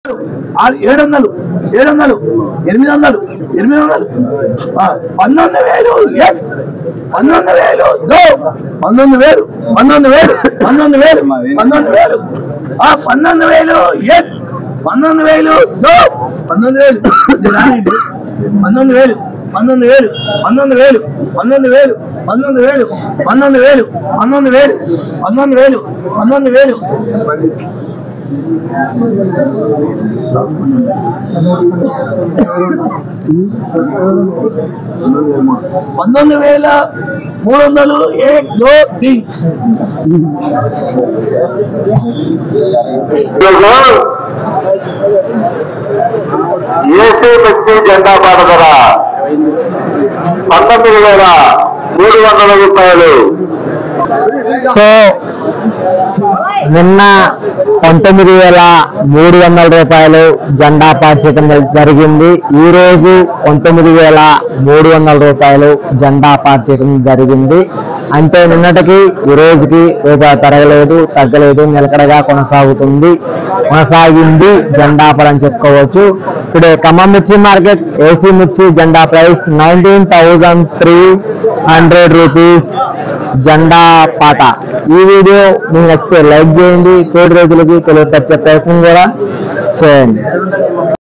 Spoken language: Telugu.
700 800 11,000 11,000 11,000 ఏసీ మిర్చి జెండా పాట ధర 19,300 రూపాయలు. సో నిన్న 19,300 రూపాయలు జెండా పాట చేయడం జరిగింది. ఈ రోజు 19,300 రూపాయలు జెండా పాట చేయడం జరిగింది. అంటే నిన్నటికి ఈ రోజుకి రూపాయి పెరగలేదు, తగ్గలేదు, నిలకడగా కొనసాగింది జెండా పాట అని చెప్పుకోవచ్చు. టుడే ఖమ్మం మిర్చి మార్కెట్ ఏసీ మిర్చి జెండా ప్రైస్ 19,300 రూపీస్ జెండా పాట. ఈ వీడియో మీకు నచ్చితే లైక్ చేయండి, తోటి రైతులకి తెలియపరిచే ప్రయత్నం కూడా చేయండి.